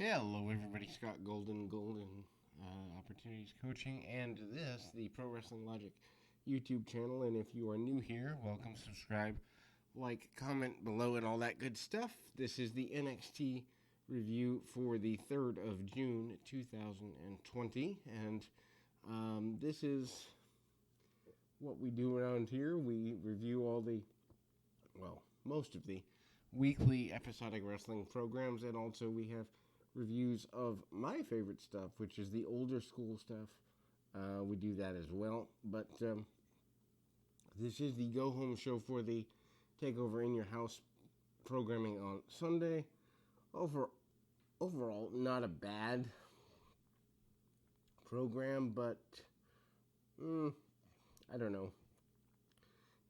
Hello, everybody. Scott Golden Opportunities Coaching, and this, the Pro Wrestling Logic YouTube channel. And if you are new here, welcome, subscribe, like, comment below, and all that good stuff. This is the NXT review for the 3rd of June, 2020. And this is what we do around here. We review most of the weekly episodic wrestling programs, and also we have reviews of my favorite stuff, which is the older school stuff. We do that as well. But this is the go-home show for the Takeover in Your House programming on Sunday. Overall, not a bad program, but I don't know.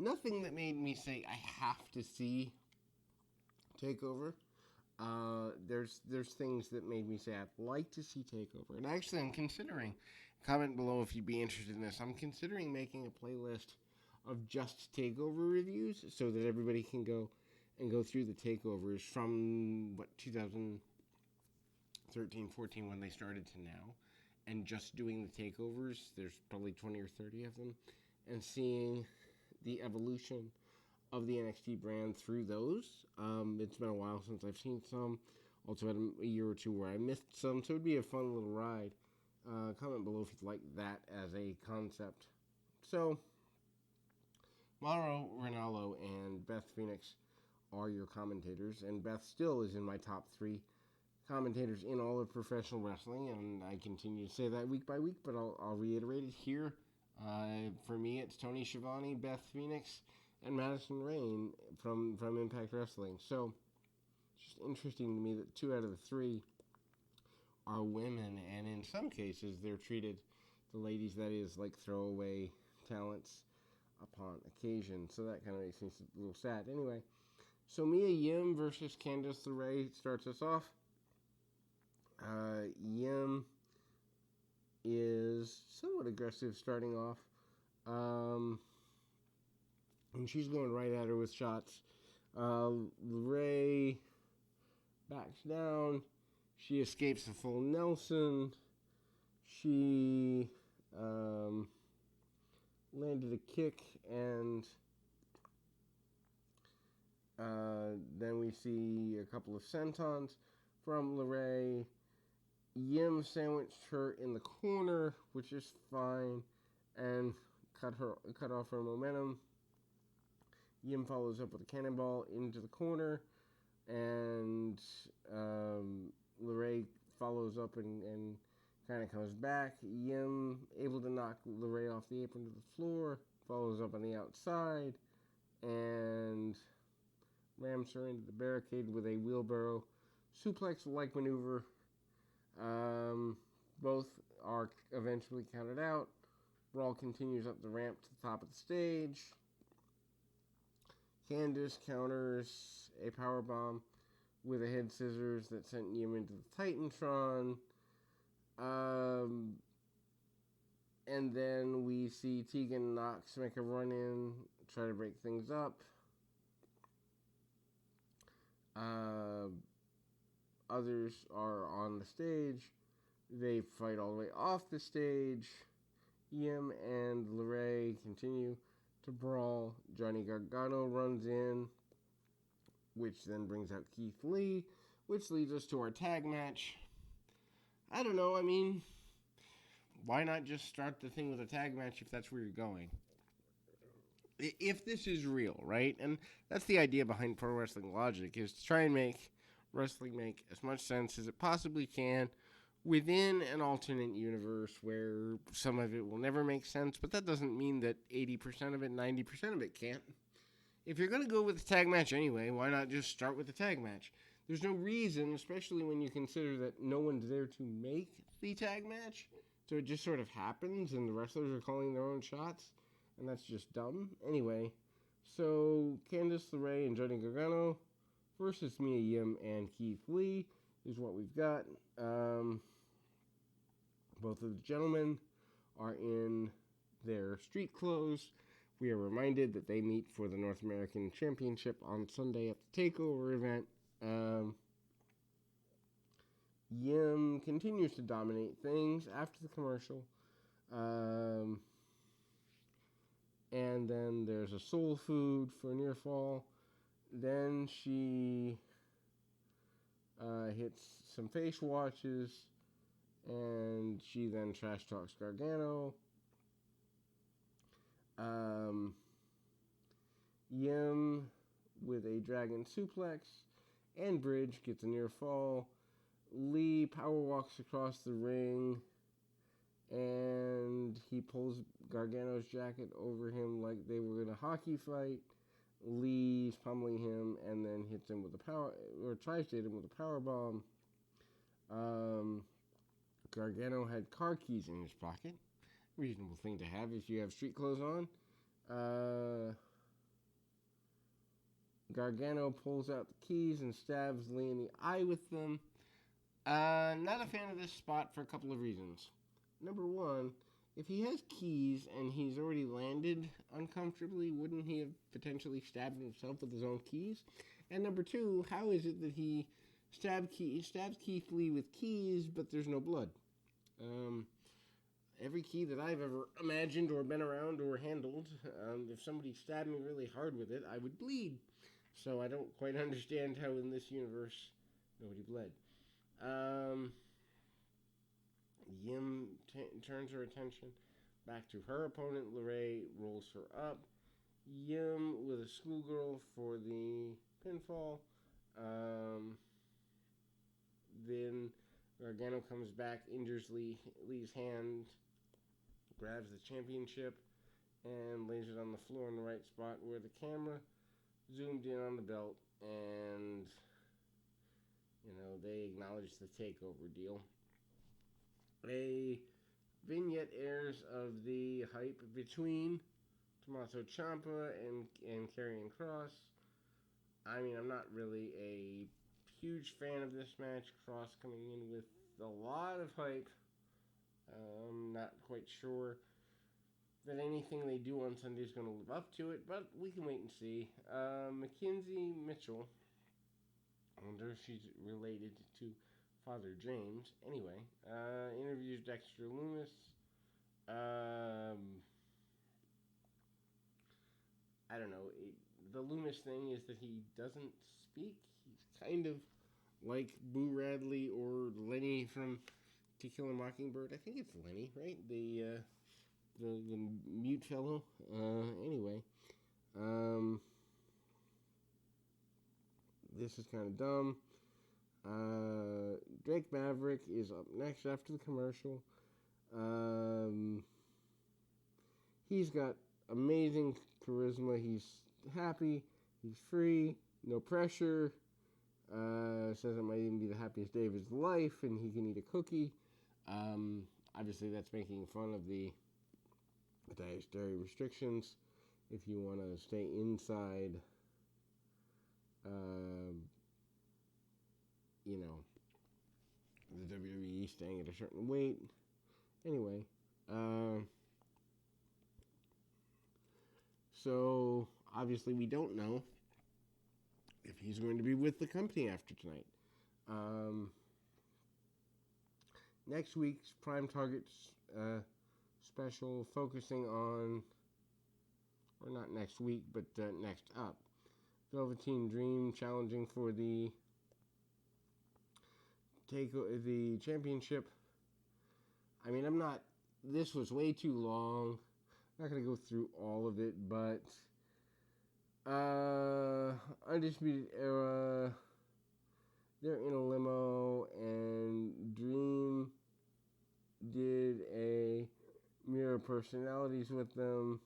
Nothing that made me say I have to see Takeover. There's things that made me say I'd like to see Takeover. And actually, I'm considering, comment below if you'd be interested in this, I'm considering making a playlist of just Takeover reviews so that everybody can go through the Takeovers from, 2013, 14 when they started to now, and just doing the Takeovers. There's probably 20 or 30 of them, and seeing the evolution of the NXT brand through those. It's been a while since I've seen some. Also had a year or two where I missed some, so it'd be a fun little ride. Comment below if you'd like that as a concept. So, Mauro Ranallo and Beth Phoenix are your commentators, and Beth still is in my top 3 commentators in all of professional wrestling, and I continue to say that week by week, but I'll reiterate it here. For me, it's Tony Schiavone, Beth Phoenix, and Madison Rayne from Impact Wrestling. So, it's just interesting to me that 2 out of the 3 are women, and in some cases, they're treated, the ladies, that is, like throwaway talents upon occasion. So that kind of makes me a little sad. Anyway, so Mia Yim versus Candice LeRae starts us off. Yim is somewhat aggressive starting off. And she's going right at her with shots. LeRae backs down. She escapes the full Nelson. She landed a kick, and then we see a couple of sentons from LeRae. Yim sandwiched her in the corner, which is fine, and cut off her momentum. Yim follows up with a cannonball into the corner, and LeRae follows up and kind of comes back. Yim able to knock LeRae off the apron to the floor, follows up on the outside, and rams her into the barricade with a wheelbarrow suplex-like maneuver. Both are eventually counted out. Brawl continues up the ramp to the top of the stage. Candice counters a powerbomb with a head scissors that sent Yim into the Titantron. And then we see Tegan Nox make a run in, try to break things up. Others are on the stage. They fight all the way off the stage. Yim and LeRae continue to brawl. Johnny Gargano runs in, which then brings out Keith Lee, which leads us to our tag match. I don't know, I mean, why not just start the thing with a tag match if that's where you're going? If this is real, right? And that's the idea behind Pro Wrestling Logic, is to try and make wrestling make as much sense as it possibly can within an alternate universe where some of it will never make sense, but that doesn't mean that 80% of it, 90% of it can't. If you're going to go with a tag match anyway, why not just start with the tag match? There's no reason, especially when you consider that no one's there to make the tag match, so it just sort of happens and the wrestlers are calling their own shots, and that's just dumb. Anyway, so Candice LeRae and Johnny Gargano versus Mia Yim and Keith Lee is what we've got. Both of the gentlemen are in their street clothes. We are reminded that they meet for the North American Championship on Sunday at the TakeOver event. Yim continues to dominate things after the commercial. And then there's a soul food for near fall. Then she hits some face washes, and she then trash talks Gargano. Yim with a dragon suplex, and Bridge gets a near fall. Lee power walks across the ring, and he pulls Gargano's jacket over him like they were in a hockey fight. Lee's pummeling him, and then hits him with a tries to hit him with a power bomb. Gargano had car keys in his pocket. Reasonable thing to have if you have street clothes on. Gargano pulls out the keys and stabs Lee in the eye with them. Not a fan of this spot for a couple of reasons. Number one, if he has keys and he's already landed uncomfortably, wouldn't he have potentially stabbed himself with his own keys? And number two, how is it that he stabs Keith Lee with keys, but there's no blood? Every key that I've ever imagined or been around or handled, if somebody stabbed me really hard with it, I would bleed. So I don't quite understand how in this universe nobody bled. Yim turns her attention back to her opponent. LeRae rolls her up. Yim with a schoolgirl for the pinfall. Then Gargano comes back, injures Lee's hand, grabs the championship, and lays it on the floor in the right spot where the camera zoomed in on the belt, and they acknowledge the takeover deal. A vignette airs of the hype between Tommaso Ciampa and Karrion Kross. I mean, I'm not really a huge fan of this match. Kross coming in with a lot of hype. I'm not quite sure that anything they do on Sunday is going to live up to it, but we can wait and see. Mackenzie Mitchell, I wonder if she's related to Father James. Anyway, interviews Dexter Lumis. I don't know. The Lumis thing is that he doesn't speak. He's kind of like Boo Radley or Lenny from To Kill a Mockingbird. I think it's Lenny, right? The mute fellow. Anyway, this is kind of dumb. Drake Maverick is up next after the commercial. He's got amazing charisma. He's happy. He's free. No pressure. Says it might even be the happiest day of his life, and he can eat a cookie. Obviously, that's making fun of the dietary restrictions. If you want to stay inside, the WWE staying at a certain weight. Anyway, so obviously we don't know if he's going to be with the company after tonight. Next week's Prime Targets special focusing on, or not next week, but next up, Velveteen Dream challenging for the championship. I mean, this was way too long. I'm not going to go through all of it, but Undisputed Era, they're in a limo, and Dream did a Mirror Personalities with them,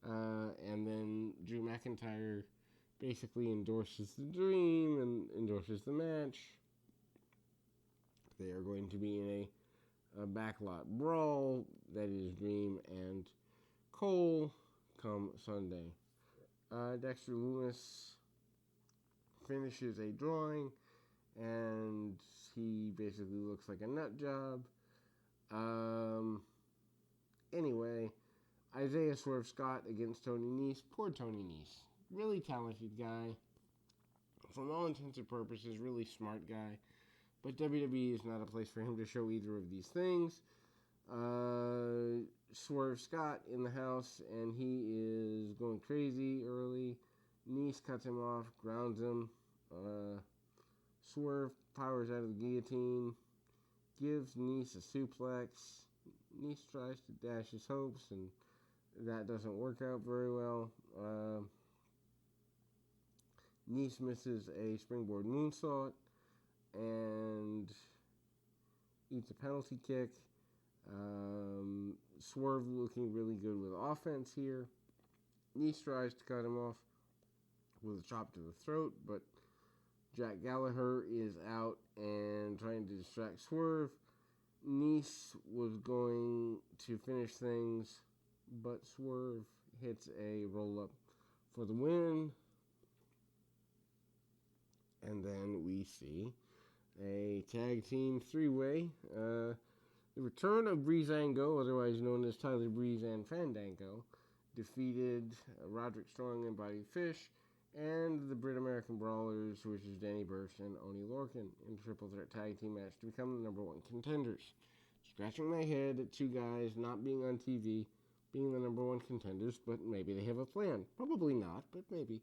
and then Drew McIntyre basically endorses the Dream and endorses the match. They are going to be in a backlot brawl, that is Dream and Cole, come Sunday. Dexter Lumis finishes a drawing, and he basically looks like a nut job. Anyway, Isaiah Swerve Scott against Tony Nese. Poor Tony Nese. Really talented guy. From all intents and purposes, really smart guy. But WWE is not a place for him to show either of these things. Swerve Scott in the house, and he is going crazy early. Nice cuts him off, grounds him. Swerve powers out of the guillotine, gives Nice a suplex. Nice tries to dash his hopes, and that doesn't work out very well. Nice misses a springboard moonsault and eats a penalty kick. Swerve looking really good with offense here. Nice tries to cut him off with a chop to the throat, but Jack Gallagher is out and trying to distract Swerve. Nice was going to finish things, but Swerve hits a roll-up for the win. And then we see a tag team three-way. The return of Breezango, otherwise known as Tyler Breeze and Fandango, defeated Roderick Strong and Bobby Fish, and the Brit American Brawlers, which is Danny Burch and Oney Lorcan, in a triple threat tag team match to become the number one contenders. Scratching my head at two guys not being on TV, being the number one contenders, but maybe they have a plan. Probably not, but maybe.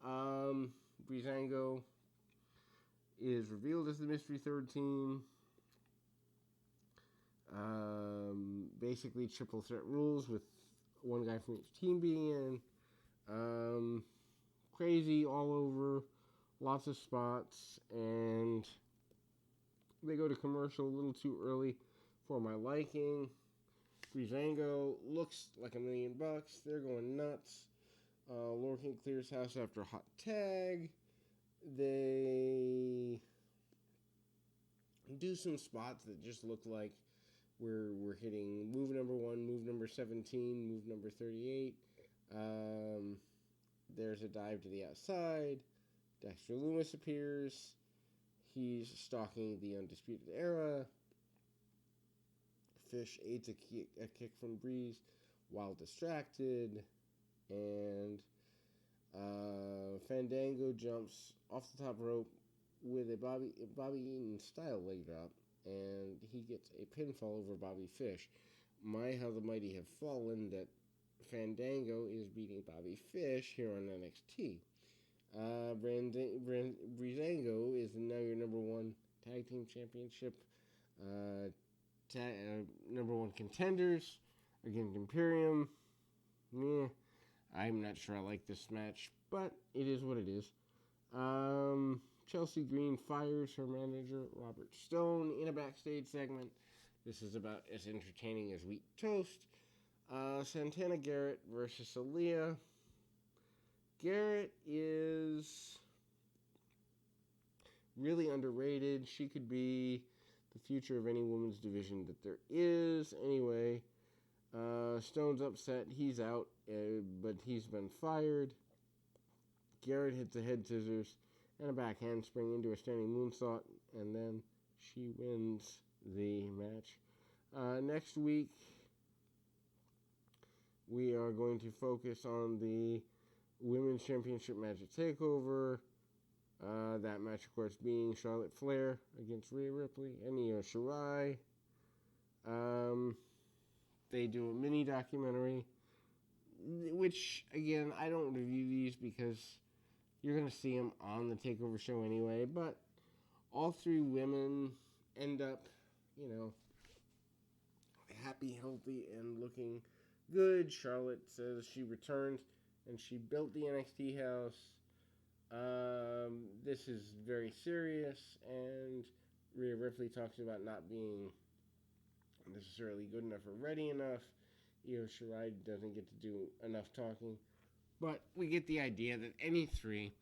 Breezango is revealed as the mystery third team. Basically triple threat rules with one guy from each team being in. Crazy all over, lots of spots, and they go to commercial a little too early for my liking. Breezango looks like $1 million. They're going nuts. Lorcan clears house after a hot tag. They do some spots that just look like we're hitting move number 1, move number 17, move number 38. There's a dive to the outside. Dexter Lumis appears. He's stalking the Undisputed Era. Fish aids a kick from Breeze while distracted. And Fandango jumps off the top rope with a Bobby Eaton style leg drop. And he gets a pinfall over Bobby Fish. My, how the mighty have fallen that Fandango is beating Bobby Fish here on NXT. Breezango is now your number one tag team championship. Number one contenders against Imperium. I'm not sure I like this match, but it is what it is. Chelsea Green fires her manager, Robert Stone, in a backstage segment. This is about as entertaining as wheat toast. Santana Garrett versus Aaliyah. Garrett is really underrated. She could be the future of any women's division that there is. Anyway, Stone's upset. He's out, but he's been fired. Garrett hits a head scissors and a back handspring into a standing moonsault, and then she wins the match. Next week, we are going to focus on the Women's Championship match at TakeOver. That match, of course, being Charlotte Flair against Rhea Ripley and Io Shirai. They do a mini documentary, which, again, I don't review these because you're going to see them on the TakeOver show anyway, but all three women end up, happy, healthy, and looking good. Charlotte says she returned and she built the NXT house. This is very serious, and Rhea Ripley talks about not being necessarily good enough or ready enough. Io Shirai doesn't get to do enough talking. But we get the idea that any three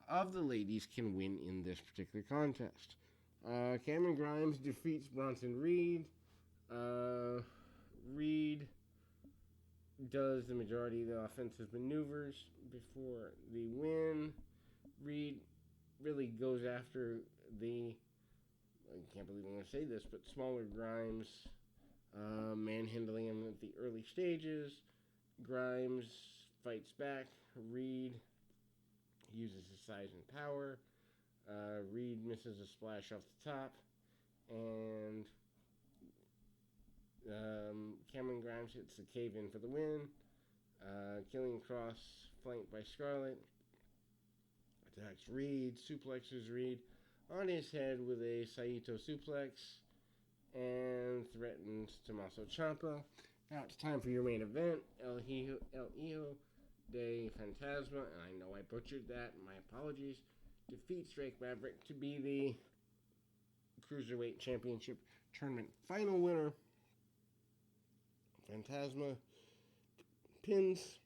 of the ladies can win in this particular contest. Cameron Grimes defeats Bronson Reed. Reed does the majority of the offensive maneuvers before the win. Reed really goes after I can't believe I'm going to say this, but smaller Grimes, manhandling him at the early stages. Grimes fights back. Reed uses his size and power. Reed misses a splash off the top. Cameron Grimes hits the cave-in for the win. Killing Cross, flanked by Scarlett, attacks Reed, suplexes Reed on his head with a Saito suplex, and threatens Tommaso Ciampa. Now it's time for your main event, El Hijo de Fantasma, and I know I butchered that, my apologies, defeats Drake Maverick to be the Cruiserweight Championship Tournament final winner. Fantasma pins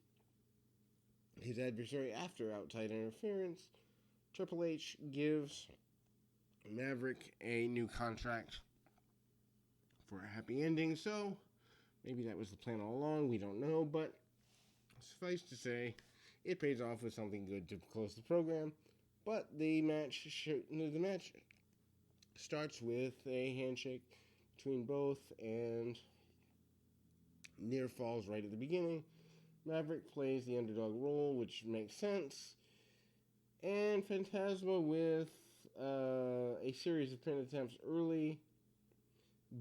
his adversary after outside interference. Triple H gives Maverick a new contract for a happy ending, so maybe that was the plan all along, we don't know, but suffice to say, it pays off with something good to close the program. But the match starts with a handshake between both, and near falls right at the beginning. Maverick plays the underdog role, which makes sense. And Fantasma with a series of pin attempts early,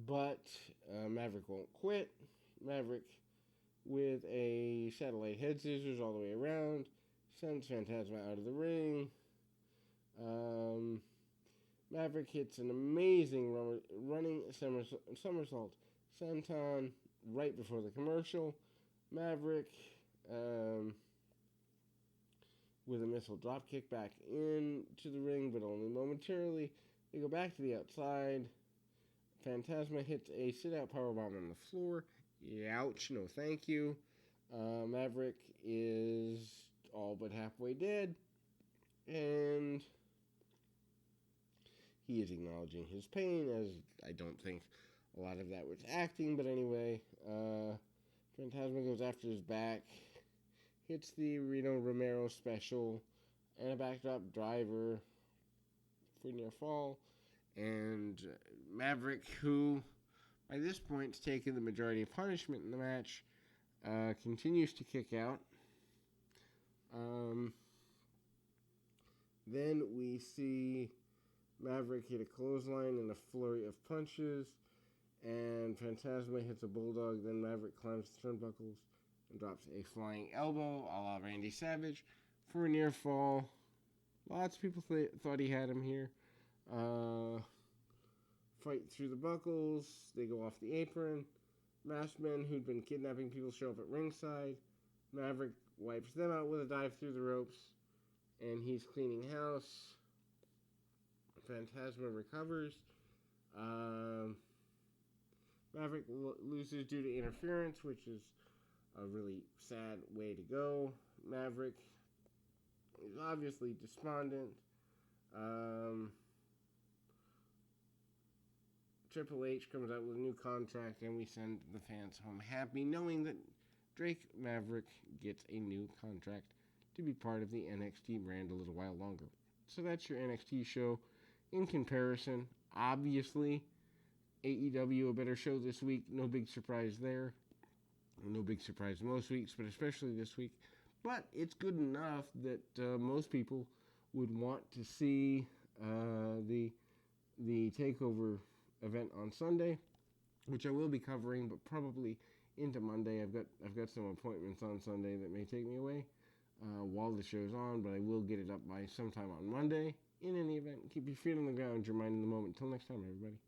but Maverick won't quit. Maverick with a satellite head scissors all the way around, sends Fantasma out of the ring. Maverick hits an amazing running somersault senton right before the commercial. Maverick with a missile dropkick back into the ring, but only momentarily. They go back to the outside. Fantasma hits a sit-out powerbomb on the floor. Ouch, no thank you. Maverick is all but halfway dead, and he is acknowledging his pain, as I don't think a lot of that was acting, but anyway, Fantasma goes after his back, hits the Reno Romero special, and a backdrop driver for near fall, and Maverick, who by this point has taken the majority of punishment in the match, continues to kick out. Then we see Maverick hit a clothesline and a flurry of punches, and Fantasma hits a bulldog. Then Maverick climbs the turnbuckles and drops a flying elbow a la Randy Savage for a near fall. Lots of people thought he had him here. Fight through the buckles. They go off the apron. Masked men who'd been kidnapping people show up at ringside. Maverick wipes them out with a dive through the ropes, and he's cleaning house. Fantasma recovers. Maverick loses due to interference, which is a really sad way to go. Maverick is obviously despondent. Triple H comes out with a new contract, and we send the fans home happy, knowing that Drake Maverick gets a new contract to be part of the NXT brand a little while longer. So that's your NXT show. In comparison, obviously, AEW a better show this week. No big surprise there. No big surprise most weeks, but especially this week. But it's good enough that most people would want to see the TakeOver event on Sunday, which I will be covering, but probably into Monday. I've got some appointments on Sunday that may take me away while the show's on, but I will get it up by sometime on Monday. In any event, keep your feet on the ground, your mind in the moment. Until next time, everybody.